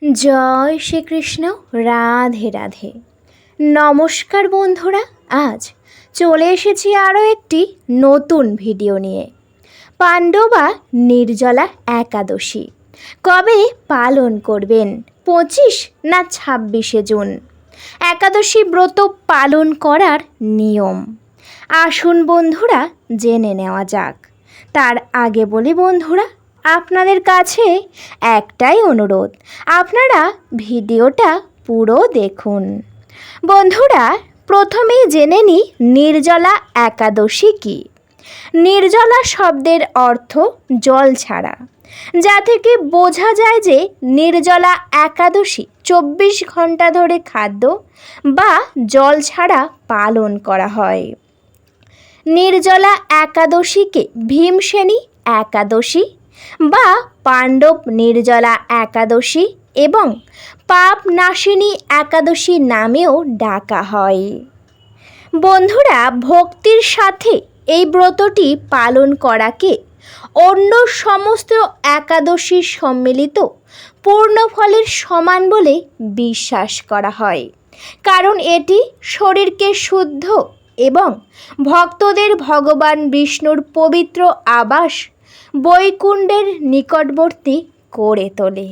জয় শ্রীকৃষ্ণ। রাধে রাধে। নমস্কার বন্ধুরা, আজ চলে এসেছি আরও একটি নতুন ভিডিও নিয়ে। পাণ্ডবা নির্জলা একাদশী কবে পালন করবেন? 25 না 26শে জুন একাদশী ব্রত পালন করার নিয়ম। আসুন বন্ধুরা জেনে নেওয়া যাক। তার আগে বলি বন্ধুরা, আপনাদের কাছে একটাই অনুরোধ, আপনারা ভিডিওটা পুরো দেখুন। বন্ধুরা, প্রথমেই জেনে নিই নির্জলা একাদশী কী। নির্জলা শব্দের অর্থ জল ছাড়া, যা থেকে বোঝা যায় যে নির্জলা একাদশী 24 ঘন্টা ধরে খাদ্য বা জল ছাড়া পালন করা হয়। নির্জলা একাদশীকে ভীমসেনী একাদশী বা পাণ্ডব নির্জলা একাদশী এবং পাপ নাশিনী একাদশী নামেও ডাকা হয়। বন্ধুরা, ভক্তির সাথে এই ব্রতটি পালন করাকে অন্য সমস্ত একাদশীর সম্মিলিত পূর্ণ ফলের সমান বলে বিশ্বাস করা হয়, কারণ এটি শরীরকে শুদ্ধ এবং ভক্তদের ভগবান বিষ্ণুর পবিত্র আবাস বৈকুণ্ঠের নিকটবর্তী করে তোলে।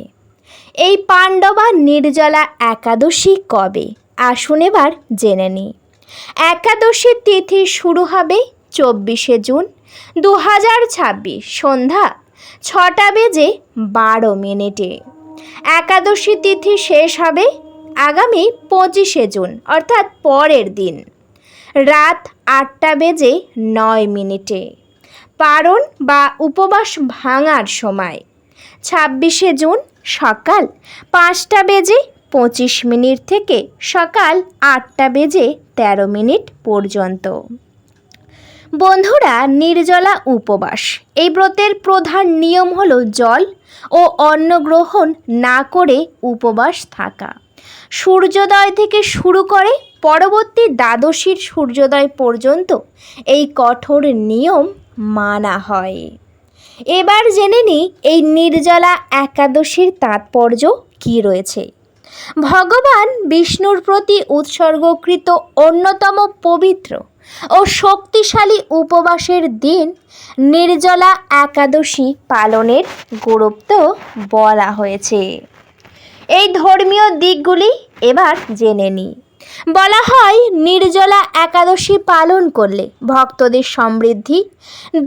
এই পাণ্ডবা নির্জলা একাদশী কবে? আসুন এবার জেনে নিই। একাদশীর তিথি শুরু হবে 24শে জুন 2026 সন্ধ্যা 6:12। একাদশী তিথি শেষ হবে আগামী 25শে জুন অর্থাৎ পরের দিন রাত 8:09। পারণ বা উপবাস ভাঙার সময় 26শে জুন সকাল 5:25 থেকে সকাল 8:13 পর্যন্ত। বন্ধুরা, নির্জলা উপবাস এই ব্রতের প্রধান নিয়ম হলো জল ও অন্ন গ্রহণ না করে উপবাস থাকা। সূর্যোদয় থেকে শুরু করে পরবর্তী দ্বাদশীর সূর্যোদয় পর্যন্ত এই কঠোর নিয়ম মানা হয়। এবার জেনে নিই এই নির্জলা একাদশীর তাৎপর্য কী রয়েছে। ভগবান বিষ্ণুর প্রতি উৎসর্গকৃত অন্যতম পবিত্র ও শক্তিশালী উপবাসের দিন নির্জলা একাদশী পালনের গুরুত্ব বলা হয়েছে। এই ধর্মীয় দিকগুলি এবার জেনে নিই। বলা হয়, নির্জলা একাদশী পালন করলে ভক্তদের সমৃদ্ধি,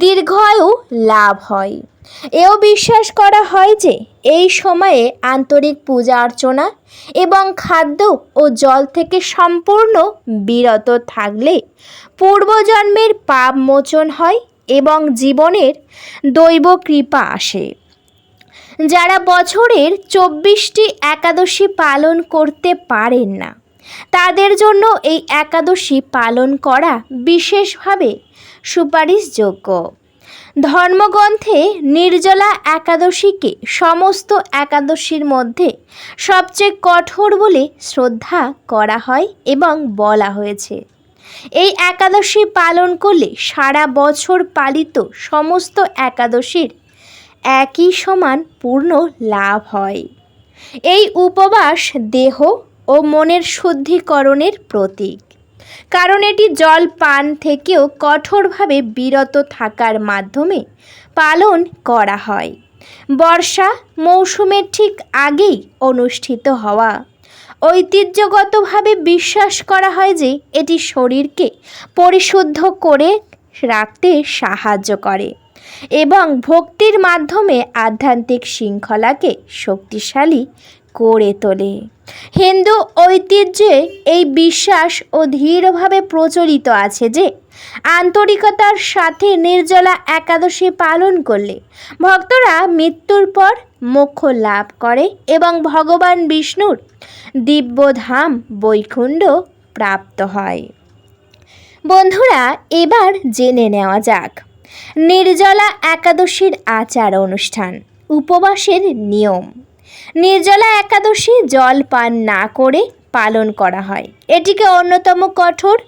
দীর্ঘায়ু লাভ হয়। এও বিশ্বাস করা হয় যে এই সময়ে আন্তরিক পূজা অর্চনা এবং খাদ্য ও জল থেকে সম্পূর্ণ বিরত থাকলে পূর্বজন্মের পাপ মোচন হয় এবং জীবনের দৈব কৃপা আসে। যারা বছরের 24টি একাদশী পালন করতে পারেন না, তাদের জন্য এই একাদশী পালন করা বিশেষভাবে সুপারিশযোগ্য। ধর্মগ্রন্থে নির্জলা একাদশীকে সমস্ত একাদশীর মধ্যে সবচেয়ে কঠোর বলে শ্রদ্ধা করা হয় এবং বলা হয়েছে, এই একাদশী পালন করলে সারা বছর পালিত সমস্ত একাদশীর একই সমান পূর্ণ লাভ হয়। এই উপবাস দেহ ও মনের শুদ্ধিকরণের প্রতীক, কারণ এটি জল পান থেকেও কঠোরভাবে বিরত থাকার মাধ্যমে পালন করা হয়। বর্ষা মৌসুমের ঠিক আগেই অনুষ্ঠিত হওয়া ঐতিহ্যগতভাবে বিশ্বাস করা হয় যে এটি শরীরকে পরিশুদ্ধ করে রাখতে সাহায্য করে এবং ভক্তির মাধ্যমে আধ্যাত্মিক শৃঙ্খলাকে শক্তিশালী করে তোলে। হিন্দু ঐতিহ্যে এই বিশ্বাস ও দৃঢ়ভাবে প্রচলিত আছে যে আন্তরিকতার সাথে নির্জলা একাদশী পালন করলে ভক্তরা মৃত্যুর পর মোক্ষ লাভ করে এবং ভগবান বিষ্ণুর দিব্যধাম বৈকুণ্ঠ প্রাপ্ত হয়। বন্ধুরা, এবার জেনে নেওয়া যাক নির্জলা একাদশীর আচার অনুষ্ঠান, উপবাসের নিয়ম। নির্জলা একাদশী জল পান না করে পালন করা হয়। এটিকে অন্যতম কঠোর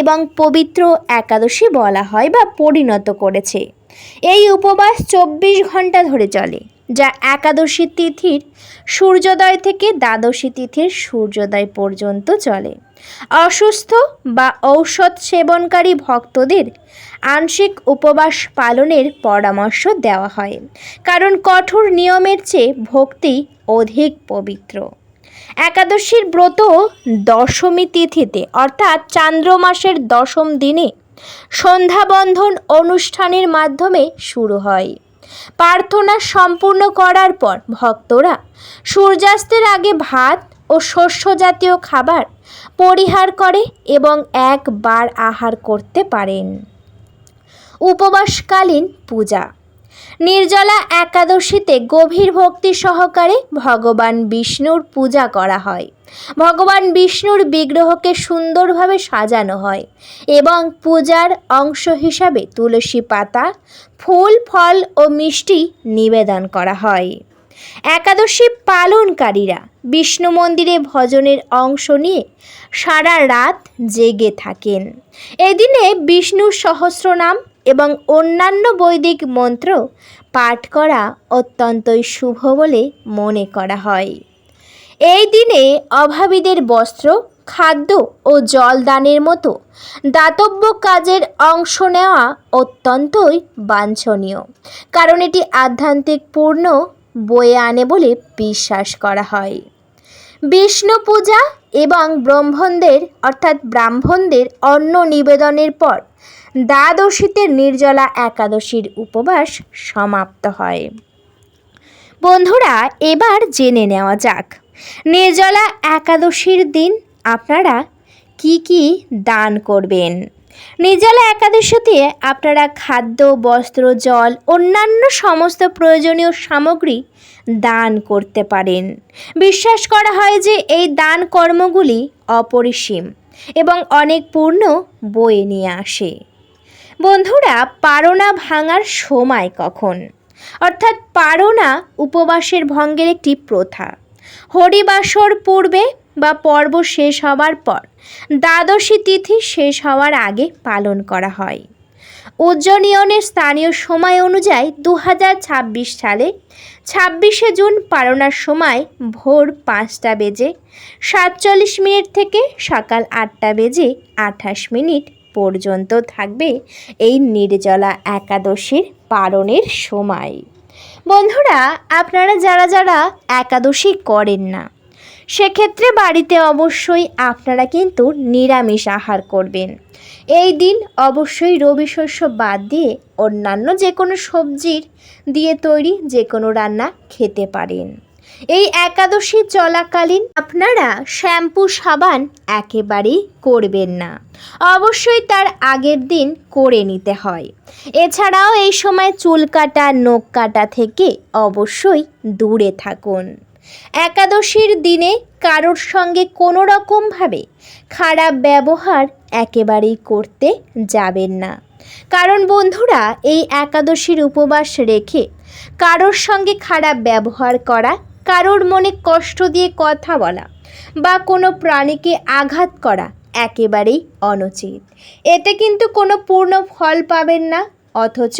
এবং পবিত্র একাদশী বলা হয় বা পরিণত করেছে। এই উপবাস 24 ঘন্টা ধরে চলে যা একাদশী তিথির সূর্যোদয় থেকে দ্বাদশী তিথির সূর্যোদয় পর্যন্ত চলে। অসুস্থ বা ঔষধ সেবনকারী ভক্তদের আংশিক উপবাস পালনের পরামর্শ দেওয়া হয়, কারণ কঠোর নিয়মের চেয়ে ভক্তি অধিক পবিত্র। একাদশীর ব্রত দশমী তিথিতে অর্থাৎ চান্দ্র মাসের দশম দিনে সন্ধ্যাবন্ধন অনুষ্ঠানের মাধ্যমে শুরু হয়। প্রার্থনা সম্পূর্ণ করার পর ভক্তরা সূর্যাস্তের আগে ভাত ও শস্য জাতীয় খাবার পরিহার করে এবং একবার আহার করতে পারেন। উপবাসকালীন পূজা। নির্জলা একাদশীতে গভীর ভক্তি সহকারে ভগবান বিষ্ণুর পূজা করা হয়। ভগবান বিষ্ণুর বিগ্রহকে সুন্দরভাবে সাজানো হয় এবং পূজার অংশ হিসাবে তুলসী পাতা, ফুল, ফল ও মিষ্টি নিবেদন করা হয়। একাদশী পালনকারীরা বিষ্ণু মন্দিরে ভজনের অংশ নিয়ে সারা রাত জেগে থাকেন। এদিনে বিষ্ণু সহস্রনাম এবং অন্যান্য বৈদিক মন্ত্র পাঠ করা অত্যন্তই শুভ বলে মনে করা হয়। এই দিনে অভাবীদের বস্ত্র, খাদ্য ও জল দানের মতো দাতব্য কাজের অংশ নেওয়া অত্যন্তই বাঞ্ছনীয়, কারণ এটি আধ্যাত্মিক পূর্ণ বয়ে আনে বলে বিশ্বাস করা হয়। বিষ্ণু পূজা এবং ব্রাহ্মণদের অন্ন নিবেদনের পর দ্বাদশীতে নির্জলা একাদশীর উপবাস সমাপ্ত হয়। বন্ধুরা, এবার জেনে নেওয়া যাক নির্জলা একাদশীর দিন আপনারা কি কি দান করবেন। নির্জলা একাদশীতে আপনারা খাদ্য, বস্ত্র, জল, অন্যান্য সমস্ত প্রয়োজনীয় সামগ্রী দান করতে পারেন। বিশ্বাস করা হয় যে এই দান কর্মগুলি অপরিসীম এবং অনেক পূর্ণ বয়ে নিয়ে আসে। বন্ধুরা, পারণা ভাঙার সময় কখন? অর্থাৎ পারণা উপবাসের ভঙ্গের একটি প্রথা। হরিবাসর পূর্বে বা পর্ব শেষ হওয়ার পর দ্বাদশী তিথি শেষ হওয়ার আগে পালন করা হয়। উজ্জয়িনীর স্থানীয় সময় অনুযায়ী 2026 সালে 26শে জুন পারণার সময় ভোর 5:47 থেকে সকাল 8:28 পর্যন্ত থাকবে এই নির্জলা একাদশীর পালনের সময়। বন্ধুরা, আপনারা যারা একাদশী করেন না, সেক্ষেত্রে বাড়িতে অবশ্যই আপনারা কিন্তু নিরামিষ আহার করবেন। এই দিন অবশ্যই রবি শস্য বাদ দিয়ে অন্যান্য যে কোনো সবজির দিয়ে তৈরি যে কোনো রান্না খেতে পারেন। এই একাদশী চলাকালীন আপনারা শ্যাম্পু, সাবান একেবারেই করবেন না, অবশ্যই তার আগের দিন করে নিতে হয়। এছাড়াও এই সময় চুল কাটা, নখ কাটা থেকে অবশ্যই দূরে থাকুন। একাদশীর দিনে কারোর সঙ্গে কোনো রকমভাবে খারাপ ব্যবহার একেবারেই করতে যাবেন না, কারণ বন্ধুরা, এই একাদশীর উপবাস রেখে কারোর সঙ্গে খারাপ ব্যবহার করা, কারোর মনে কষ্ট দিয়ে কথা বলা বা কোনো প্রাণীকে আঘাত করা একেবারেই অনুচিত। এতে কিন্তু কোনো পূর্ণ ফল পাবেন না, অথচ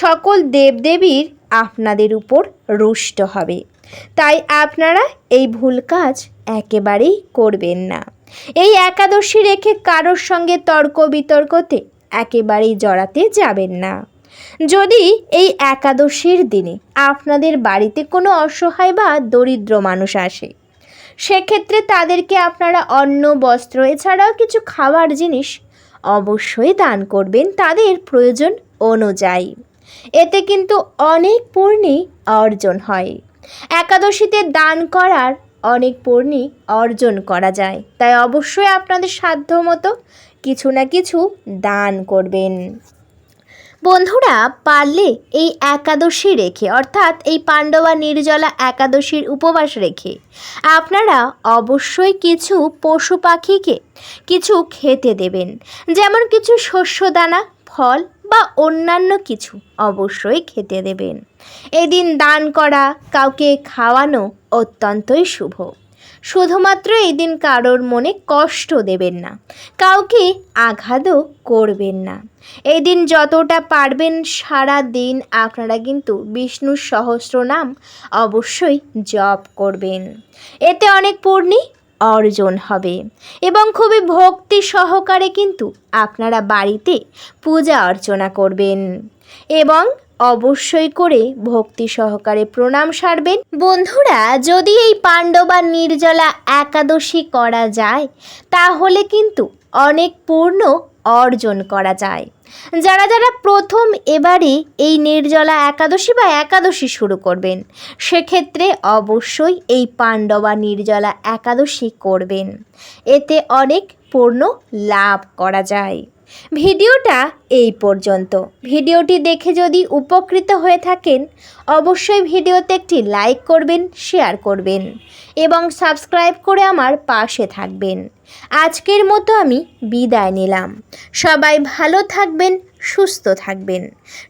সকল দেবদেবীর আপনাদের উপর রুষ্ট হবে। তাই আপনারা এই ভুল কাজ একেবারেই করবেন না। এই একাদশী রেখে কারোর সঙ্গে তর্ক বিতর্কতে একেবারেই জড়াতে যাবেন না। যদি এই একাদশীর দিনে আপনাদের বাড়িতে কোনো অসহায় বা দরিদ্র মানুষ আসে, সেক্ষেত্রে তাদেরকে আপনারা অন্ন, বস্ত্র এছাড়াও কিছু খাবার জিনিস অবশ্যই দান করবেন তাদের প্রয়োজন অনুযায়ী। এতে কিন্তু অনেক পুণ্যি অর্জন হয়। একাদশীতে দান করার অনেক পুণ্যি অর্জন করা যায়, তাই অবশ্যই আপনাদের সাধ্যমতো কিছু না কিছু দান করবেন। বন্ধুরা, পারলে এই একাদশী রেখে অর্থাৎ এই পাণ্ডবা নির্জলা একাদশীর উপবাস রেখে আপনারা অবশ্যই কিছু পশু পাখিকে কিছু খেতে দেবেন, যেমন কিছু শস্যদানা, ফল বা অন্যান্য কিছু অবশ্যই খেতে দেবেন। এদিন দান করা, কাউকে খাওয়ানো অত্যন্তই শুভ। শুধুমাত্র এই দিন কারোর মনে কষ্ট দেবেন না, কাউকে আঘাতও করবেন না। এই দিন যতটা পারবেন সারা দিন আপনারা কিন্তু বিষ্ণুর সহস্রনাম অবশ্যই জপ করবেন। এতে অনেক পুণ্য অর্জন হবে এবং খুবই ভক্তি সহকারে কিন্তু আপনারা বাড়িতে পূজা অর্চনা করবেন এবং অবশ্যই করে ভক্তি সহকারে প্রণাম সারবেন। বন্ধুরা, যদি এই পাণ্ডবা নির্জলা একাদশী করা যায় তাহলে কিন্তু অনেক পূর্ণ অর্জন করা যায়। যারা যারা প্রথম এবারে এই নির্জলা একাদশী বা একাদশী শুরু করবেন সেক্ষেত্রে অবশ্যই এই পাণ্ডবা নির্জলা একাদশী করবেন, এতে অনেক পূর্ণ লাভ করা যায়। ভিডিওটা এই পর্যন্ত। ভিডিওটি দেখে যদি উপকৃত হয়ে থাকেন অবশ্যই ভিডিওতে একটি লাইক করবেন, শেয়ার করবেন এবং সাবস্ক্রাইব করে আমার পাশে থাকবেন। আজকের মতো আমি বিদায় নিলাম। সবাই ভালো থাকবেন, সুস্থ থাকবেন।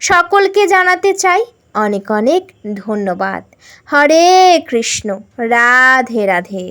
সকলকে জানাতে চাই অনেক অনেক ধন্যবাদ। হরে কৃষ্ণ, রাধে রাধে।